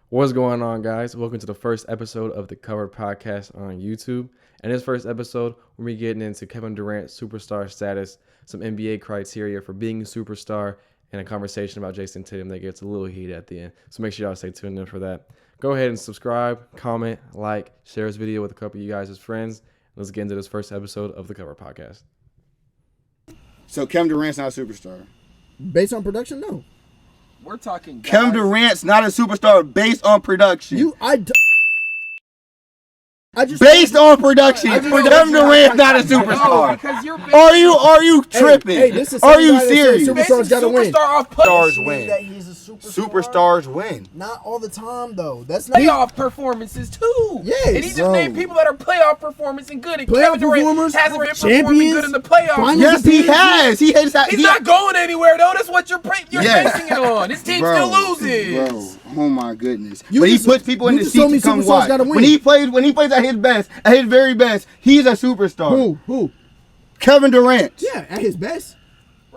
What's going on, guys? Welcome to the first episode of the Covered Podcast on YouTube. In this first episode, we'll be getting into Kevin Durant's superstar status, some NBA criteria for being a superstar, and a conversation about Jayson Tatum that gets a little heated at the end. So make sure y'all stay tuned in for that. Go ahead and subscribe, comment, like, share this video with a couple of you guys as friends. Let's get into this first episode of the Covered Podcast. So Kevin Durant's not a superstar. Based on production, no. We're talking guys. Kevin Durant's not a superstar based on production. Based on production, Kevin Durant's not a superstar. Are you tripping? Hey, this is are you serious? Superstars gotta win. Superstars win. That he's a superstar. Superstars win. Not all the time though. That's not Playoff performances too. Yes, and he just named people that are playoff performance and good. And Playoff Kevin Durant performers, hasn't been champions, performing good in the playoffs. finals Yes, he has. He's not going anywhere though. That's what you're basing it on. His team still loses. Bro, oh my goodness. You But he just- puts people in you the just seat told me to come superstars watch. gotta win. When he plays at his best, at his very best, he's a superstar. Who? Kevin Durant. Yeah, at his best.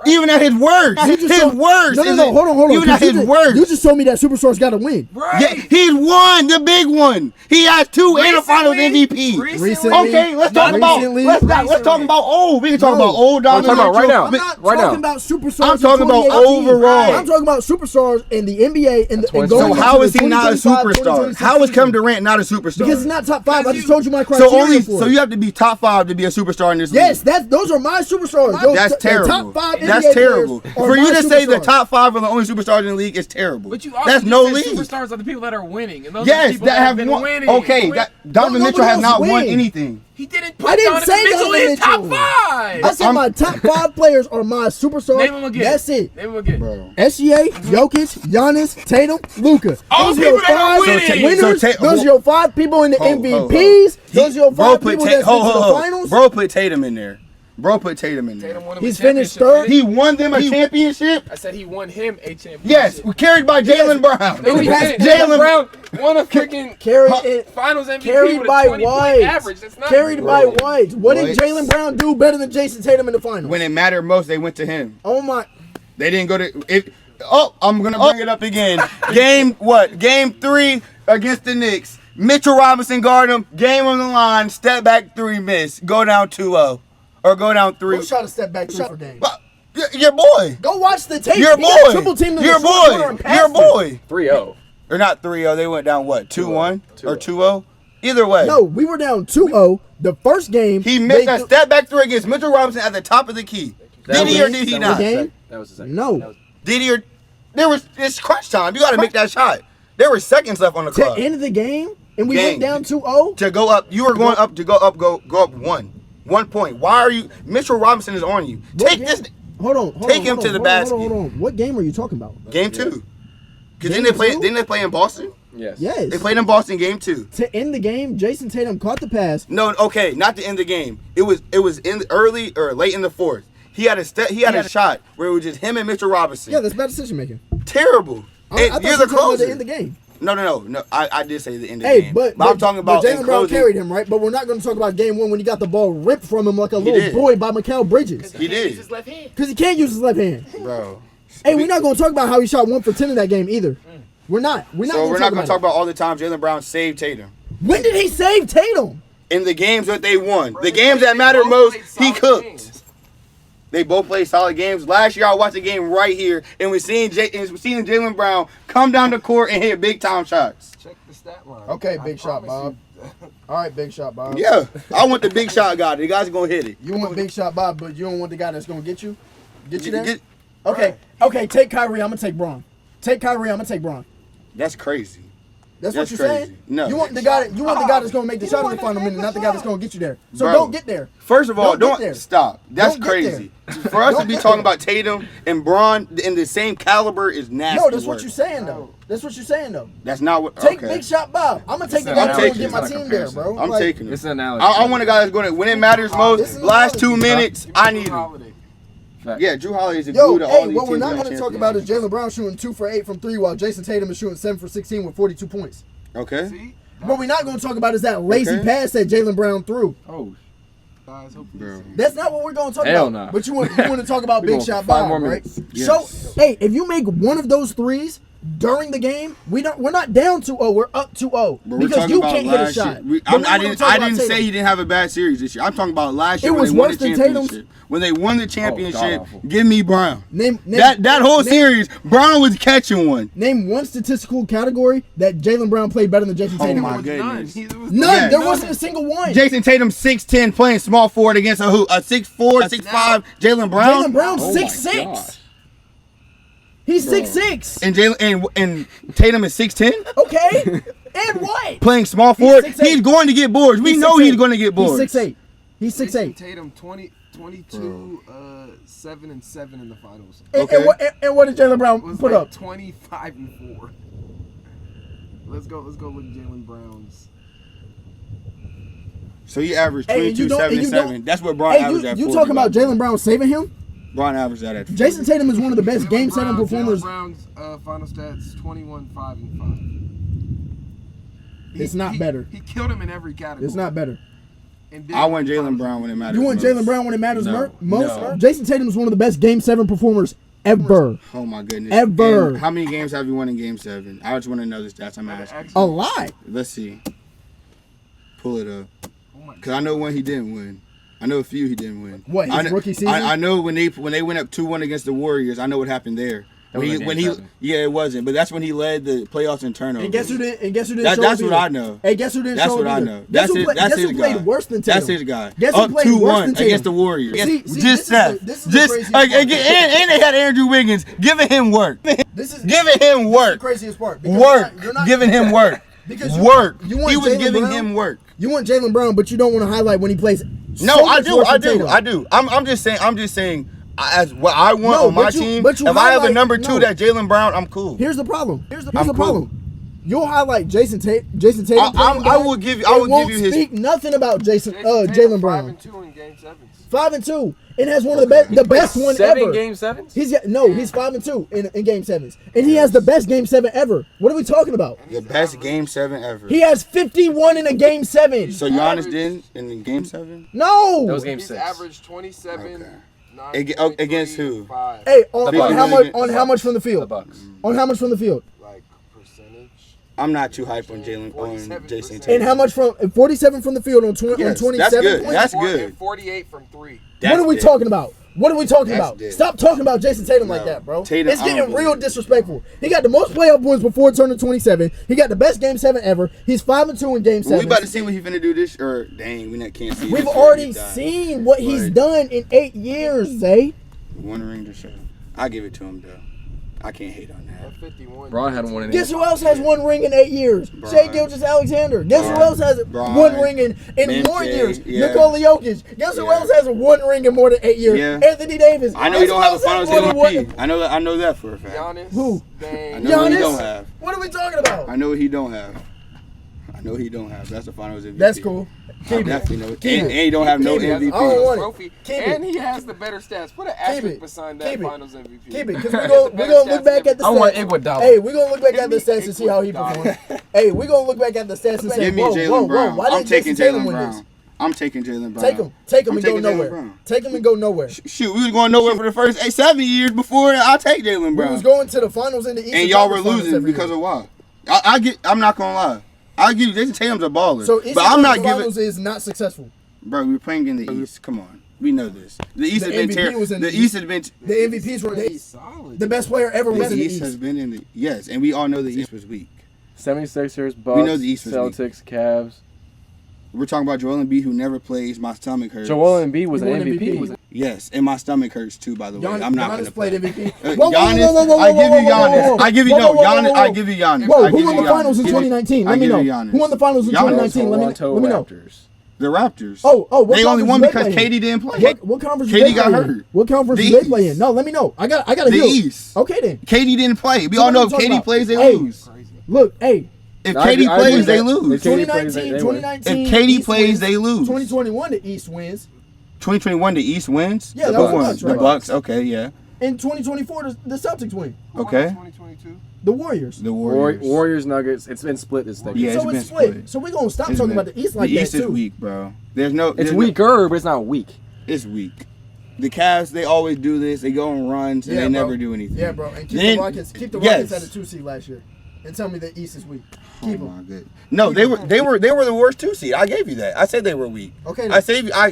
Even at his worst. You just worst. No, hold on. Even at his worst. You just told me that superstars gotta win. Right. Yeah, he's won the big one. He has two and a finals MVP. Recently. Okay, let's talk about. Recently. Let's talk about old. We can talk No. about old I'm Donovan talking about right now. I'm not Right talking now. about superstars. I'm talking in about 2018. overall. I'm talking about superstars in the NBA and That's what- going So into how the is he not a 2025, superstar? 2026 How is Kevin season. Durant not a superstar? Because he's not top five. I just told you my So criteria for so it. you have to be top 5 to be a superstar in this Yes, league. those are my superstars. Yo, That's the terrible. top 5 That's NBA terrible. players are For you my to say the superstars. top 5 are the only superstars in the league is terrible. But you also That's just no said league. superstars are the people that are winning, and those are the Yes, people that have been won. winning. Okay, Donovan No, Mitchell has nobody not else won win. anything. He didn't put I didn't Donovan say Mitchell Donovan in top Mitchell. 5. I said my top 5 players are my superstars. Name them again. That's it. Name them again. Bro. SGA, Jokic, Giannis, Tatum, Luka. All Those are people your that are 5 winning. winners. So Those are your 5 people in the MVPs. Those are your 5 people that's been to the finals. Bro put Tatum in there. Bro put Tatum in there. Tatum won him He's a finished championship, third. didn't He won them a championship. I said he won him a championship. Yes, carried by Jaylen Brown. No, he past- didn't. Jaylen Brown won a freaking finals MVP Carried with by a 20-point White. average. That's not Carried by White. What did White. Jaylen Brown do better than Jayson Tatum in the finals? When it mattered most, they went to him. Oh my. They didn't go to it. Oh, I'm gonna bring it up again. Game 3 against the Knicks. Mitchell Robinson guard him. Game on the line. Step back 3 miss. Go down 2-0 or go down 3. Go shot a step back 3 for game. Well, your boy. Go watch the tape. Your He got boy. triple teamed in Your the short corner boy. and passed Your it. boy. 3-0. Or not 3-0. They went down what? 2-1 or 2-0. Either way. No, we were down 2-0. The first game. He missed they a step back 3 against Mitchell Robinson at the top of the key. Did he or did he not? game? That was the second. No. Did he or it's crunch time. You got to make that shot. There were seconds left on the To clock. end the game, and we Game. went down 2-0. To go up, you were going up to go up 1 point. Why are you? Mitchell Robinson is on you. What Take game? this Hold on. Take him to the basket. Hold on. What game are you talking about? game 2. Because Game didn't they two? play in Boston? Yes. Yes. They played in Boston game 2. To end the game, Jayson Tatum caught the pass. No, okay, not to end the game. It was in early or late in the 4th. He had a shot where it was just him and Mitchell Robinson. Yeah, that's bad decision making. Terrible. I thought You're you the were talking about closer. the end of the game. No. I did say the end of the Hey, game. but I'm talking about Jaylen in Brown closing. carried him, right? But we're not going to talk about game 1 when he got the ball ripped from him like a did. little boy by Mikal Bridges. He did. his left hand. Because he can't use his left hand. Bro. Hey, we're not going to talk about how he shot 1 for 10 in that game either. We're not. We're not So going we're to not talk going about to talk it. about all the times Jaylen Brown saved Tatum. When did he save Tatum? In the games that they won. The games that mattered most, he cooked. They both played solid games. Last year, I watched a game right here, and we're seeing Jaylen Brown come down the court and hit big time shots. Check the stat line. Okay, big shot, Bob. All right, big shot, Bob. Yeah, I want the big shot guy. The guy's gonna hit it. You want big shot, Bob, but you don't want the guy that's going to get you? Get you there? Get- Okay, take Kyrie. I'm going to take Braun. Take Kyrie. I'm going to take Braun. That's crazy. That's That's what you're crazy. saying? No. You want the guy that's going to make the shot in the final minute, not the guy that's going to get you there. So Bro. don't get there. First of all, Don't get there. don't stop. That's Don't get crazy. For us to Don't be get talking there. about Tatum and Braun in the same caliber is nasty. No, that's what work. you're saying, though. That's what you're saying, though. That's not what. Take okay. big shot, Bob. I'm going to take the I'm guy that's going to taking get it. my It's not a team there, comparison. bro. I'm Like, taking it. It's an analogy. I want a guy that's going to when it matters This most. is an Last 2 analogy. minutes, I need him. Holiday. Fact. Yeah, Drew Holiday is a Yo, glue to all hey, these what we're teams not that going to are talk about is Jaylen Brown shooting 2 for 8 from 3 while Jayson Tatum is shooting 7 for 16 with 42 points. Okay. See? What we're not going to talk about is that lazy Okay. pass that Jaylen Brown threw. Oh, Guys, hopefully Bro. That's not what we're going to talk Hell about. nah. But you want to talk about We big going shot for 5 Bob, more right? minutes. So, Yes. hey, if you make one of those threes, during the game, we're not down 2-0. We're up 2-0 because you can't hit a shot. I didn't say he didn't have a bad series this year. I'm talking about last year It when was they won worse the than championship. Tatum's. When they won the championship, awful. give me Brown. Name That whole series, Brown was catching one. Name one statistical category that Jaylen Brown played better than Jayson Tatum. my goodness. None. Yes. There wasn't a single one. Jayson Tatum 6'10" playing small forward against a 6'4", 6'5" Jaylen Brown. Jaylen Brown's Oh my 6'6". gosh. He's 6'6". And Tatum is 6'10". Okay. And what? Playing small forward. 6'8". He's going to get boards. We know he's going to get boards. He's 6'8". He's Jayson 6'8". Tatum 22, 7 and 7 in the finals. And what did Jaylen Brown Was put like up? 25 and 4. Let's go look at Jaylen Brown's. So he averaged Hey, and 22, you don't- 7, and and you 7. don't- That's what Braun Hey, averaged at you 40. talking about Jaylen Brown saving him? Braun averaged that at 40. Jason Tatum is one of the best game setting performers. Jaylen Brown's final stats 21, 5 and 5. It's not better. He killed him in every category. It's not better. And then I want Jaylen Brown when it matters. You want most. Jaylen Brown when it matters No. most? No. Jason Tatum is one of the best game 7 performers ever. Oh my goodness. Ever. And how many games have you won in game 7? I just want to know the stats I'm asking. A lot. Let's see. Pull it up. Oh my Because I know one he didn't win. I know a few he didn't win. What, his I kn- rookie season? I know when they went up 2-1 against the Warriors, I know what happened there. Yeah, it wasn't. But that's when he led the playoffs in turnovers. And guess who didn't show That's up what either? I know. Hey, guess who didn't That's show what up I either? know. Guess who That's his played guy. worse than Tatum? That's his guy. Guess who Up played worse 2-1 than Tatum? against the Warriors. See, Just this Seth. is the Just craziest part. and they had Andrew Wiggins giving him work. This is Giving him the work. craziest part. because Work. you're not- Giving him work. Because Work. you want He was Jaylen giving Brown? him work. You want Jaylen Brown, but you don't want to highlight when he plays. No, so I much do. worse I than do. Tatum. I do. I'm just saying. As what I want No, on my but you- team, but you if I have a highlight- number no. 2 that Jaylen Brown, I'm cool. Here's the problem. Here's the I'm cool. problem. You'll highlight Jason Tatum. I will give you. I will give you his. Speak nothing about Tatum Jaylen Brown. 5 and 2 in game 7. 5 and 2, and has one of the best one 7 ever. game 7s? He's 5 and 2 in game 7s, and he has the best game 7 ever. What are we talking about? The best game 7 ever. He has 51 in a game 7. So Giannis didn't in game 7? No. That was game He's 6. averaged 27. Okay. 9, Against who? 5. Hey, on Bucks. how much? On how much from the The field? Bucks. On how much from the field? Like percentage. I'm not too hyped on Jason 47%. Tatum. And how much from 47 from the field on 20 on Yes, 27 that's good. points? That's good. 48 from 3. What are we That's talking about? What are we talking That's about? dead. Stop talking about Jason Tatum like No. that, bro. Tatum, It's I don't getting real believe it. disrespectful. He got the most playoff points before turning 27. He got the best game 7 ever. He's 5 and 2 in game 7. We about to see what he finna do this. Or dang, we not can't see. We've this already year. He died. seen what he's But- done in 8 years, Zay. One ring to show. I give it to him though. I can't hate on that. At 51. Braun had one in Guess who else has 1 ring in 8 years? Shea Gilgeous-Alexander. Guess who Bron. else has Bron. 1 ring in more MJ, years? yeah. Nikola Jokic. Guess who Yeah. else has 1 ring in more than 8 years? Yeah. Anthony Davis. I know Guess he don't who have a else has Finals more than one- MVP. I know that for a fact. Giannis. Who? Dame. I know what he Giannis? don't have. What are we talking about? I know what he don't have. That's the Finals MVP. That's cool. I Keep it. definitely know. Keep And it. he don't have no Keep it. MVP. I don't want it. Trophy. Keep it. And he has the better stats. Put an Keep asterisk it. beside that Keep it. Finals MVP. Keep it, because He we're has going the to better look stats back at the I want stats. Iguodala. Hey, we're going to look back at the Give me stats and see how he Iguodala. performed. Hey, we're going to look back at the stats and say, Give me whoa, whoa, Jaylen Brown. whoa, why I'm didn't taking Jason Tatum Jaylen win Brown. this? I'm taking Jaylen Brown. Take him I'm and go taking Jaylen nowhere. Brown. Take him and go nowhere. Shoot, we was going nowhere for the first 7 years before I take Jaylen We Brown. was going to the finals in the East. And y'all were losing because of why? I'm not gonna lie. I'll give you Jason Tatum's a baller. So East but I'm not giving. finals is not successful. Bro, we're playing in the East. Come on, we know this. The East The has been MVP terrible. was in The the East has been. The MVPs were He's solid. the best player ever was The in the East has East. been in the yes, and we all know the East was weak. 76ers, Bucks, We know the East was Celtics, Cavs. We're talking about Joel Embiid, who never plays. My stomach hurts. Joel Embiid was He an won MVP. MVP. Yes, and my stomach hurts too. By the way, I'm not gonna Giannis played play. MVP. Giannis, I give you Giannis. I give you no Giannis. I give you Giannis. Whoa, I who give won you the finals in Giannis. 2019? I Let me give know. you Giannis. Who won the finals in Giannis. 2019? Let me Toronto know. Raptors. The Raptors. Oh, what They only conference won do they because play in? Katie didn't play. What conference Katie do they got play in? hurt. What conference The do they play East. in? No, let me know. I got a The hill. East. Okay then. Katie didn't play. We So all what know are if we talking Katie about? plays, they Hey. lose. Look, hey, If I Katie agree- I agree plays, with they that. lose. If Katie plays, 2019, they win. 2019. If Katie East plays, wins. they lose. 2021, the East wins. 2021, the East wins. Yeah, the that was Bucks. Bucks, The right? Bucks. Okay, yeah. In 2024, the Celtics win. Okay. 2022. The Warriors. The Warriors. Warriors, Nuggets. It's been split this thing. Yeah, so it's it's been split. split. So we're going to stop It's talking been- about the East like the that, East is too. weak, bro. There's no. It's there's no- weaker, but it's not weak. It's weak. the Cavs, they always do this. They go on runs and they never do anything. Yeah, bro. And keep the Rockets at a 2 seed last year. And tell me the East is weak. Keep them. My good. No, they were the worst 2 seed. I gave you that. I said they were weak. Okay. I gave you that.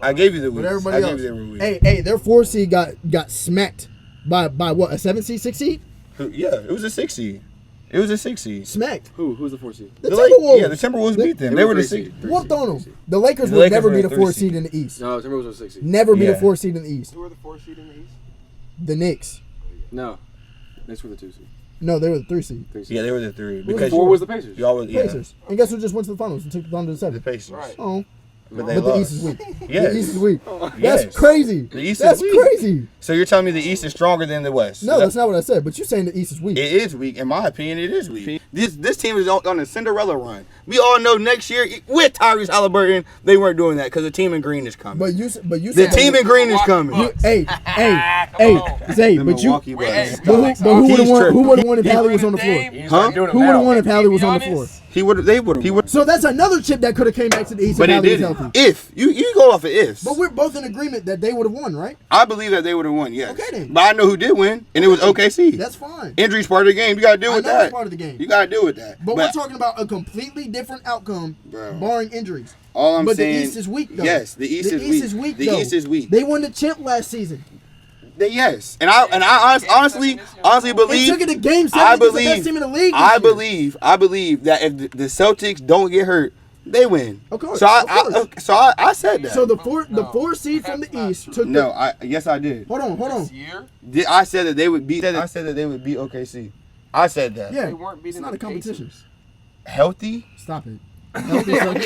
I gave you the weak. Everybody else. They were weak. Hey, their 4 seed got smacked by what? A 7 seed, 6 seed? Yeah, it was a 6 seed. It was a 6 seed. Smacked. Who's the 4 seed? The Timberwolves. Yeah, the Timberwolves beat them. They were the 6 seed. Whooped on them. The Lakers would never be the 4 seed in the East. No, Timberwolves was 6 seed. Never be the 4 seed in the East. Who were the 4 seed in the East? The Knicks. No. Knicks were the 2 seed. No, they were the 3 seed. Yeah, they were the 3. Because 4 was the Pacers. Pacers. And guess who just went to the finals and took the Thunder to 7? The Pacers. Right. Oh. But they But the lost. East is weak. Yes. The East is weak. Yes. That's crazy. The East That's is weak. crazy. So you're telling me the East is stronger than the West? No, that's not what I said. But you're saying the East is weak. It is weak. In my opinion, it is weak. This team is on a Cinderella run. We all know next year with Tyrese Halliburton, they weren't doing that because the team in green is coming. But you the said team in green is coming. Hey, Zay, The but you. Milwaukee Bucks. But who would have won? Who would have won if Hallie was on the floor? Huh? Who would have won if Hallie was on the floor? They would. So that's another chip that could have came back to the East But if it Hallie was didn't. healthy. If you go off of ifs. But we're both in agreement that they would have won, right? I believe that they would have won. Yes. Okay, then. But I know who did win, and it was OKC. That's fine. Injuries part of the game. You gotta deal I with know that. it's part of the game. You gotta deal with that. But we're talking about a completely different outcome, Bro. barring injuries. All I'm but saying, the East is weak, though. Yes, the East is weak. The though. East is weak. They won the chip last season. Yes, and I honestly believe. They took it to Game 7 I against the believe. best team in the league. I believe that if the Celtics don't get hurt, they win. Of course. So I said that. So the four seed from the East took. Yes I did. Hold on. This year, I said that they would beat. I said that they would beat OKC. I said that. Yeah, they weren't beating it's not the a competition. Pacers. Healthy, Stop it.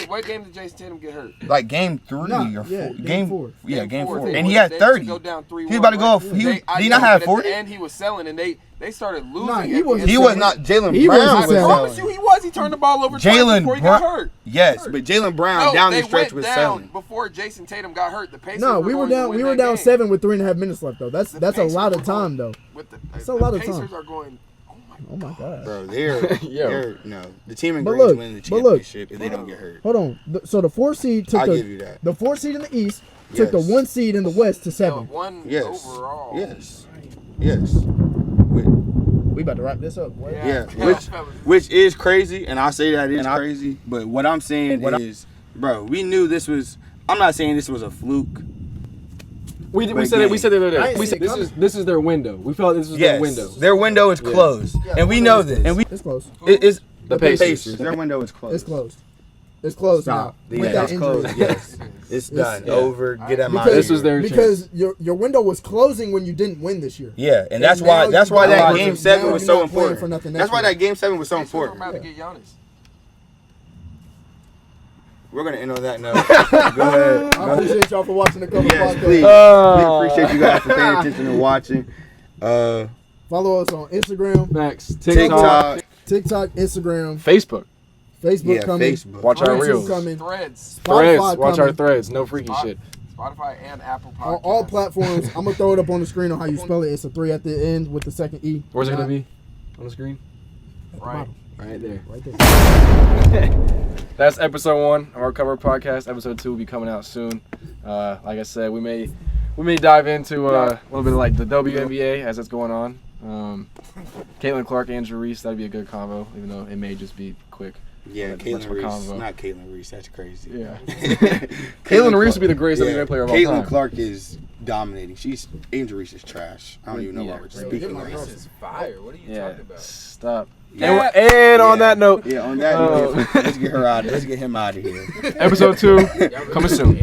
What game did Jayson Tatum get hurt? like game 3 No, or 4. yeah, game 4. Yeah, game 4. They And he went- had they 30. go down 3-1, He was about to go. right? Did he not have 40? And he was selling, and they started losing. Nah, at he the wasn't end. He was not. Jalen He Brown wasn't was selling. I promise selling. you, he was. He turned the ball over twice Jalen before he got Brown. hurt. Yes, but Jalen Brown No, down they the stretch went was down selling. before Jayson Tatum got hurt. The Pacers. No, we were going to down. win We were that down game. 7 with 3.5 minutes left though. That's The a lot of Pacers were time going- though. With the, That's the a lot of Pacers time. are going. Oh my god. Bro, they're no. The team in But green is look, winning the but look. championship if they don't get hurt. Hold on. So the 4 seed took I'll give you that. the 4 seed in the East took the Yes. 1 seed in the West to 7. One Yes. overall. Yes. Yes. We about to wrap this up. Boy. Yeah, fellas. which is crazy, and I say that is crazy. But what I'm saying is, bro, we knew this was. I'm not saying this was a fluke. We But said it. We again, said it the other I day. ain't We seen said it coming. this is their window. We felt this was their window. Their window is closed, and we know this. And It's closed. it's The Pacers. Their window is closed. It's closed. It's closed Stop. now. Yeah, With that it's injury. closed. Yes, it's done. yeah. Over. Get that Because, out. This was their because your window was closing when you didn't win this year. Yeah, and that's now why you that got- game now 7 was you're so not playing important. for nothing That's next why year. that game 7 was so Pacers were important. about to get Giannis. We're gonna end on that note. Go ahead. I appreciate y'all for watching the cover Yes, podcast. please. We appreciate you guys for paying attention and watching. Follow us on Instagram, Max, TikTok. TikTok, Instagram, Facebook. Facebook Yeah, coming. Facebook. Watch our YouTube reels. coming. Threads. Threads. Spotify Watch our coming. threads. No freaky shit. Spotify and Apple On Podcasts. all platforms. I'm gonna throw it up on the screen on how you spell it. It's a 3 at the end with the second E. Where's it gonna be? On the screen. Right. Right there. Right there. That's episode 1 of our cover podcast. Episode 2 will be coming out soon. Like I said, we may dive into a little bit of like the WNBA as it's going on. Caitlin Clark, Andrew Reese, that'd be a good combo, even though it may just be quick. Yeah, Much Caitlin of a Reese. combo. Not Caitlin Reese. That's crazy. Yeah. Caitlin Reese would be the greatest NBA player of all Caitlin time. Clark is dominating. Andrew Reese is trash. I don't even know why we're just speaking like This this. is fire. What are you Yeah. talking about? Stop. Yeah. And on that note, Yeah, on that note, let's get her out. Let's get him out of here. episode 2 coming soon.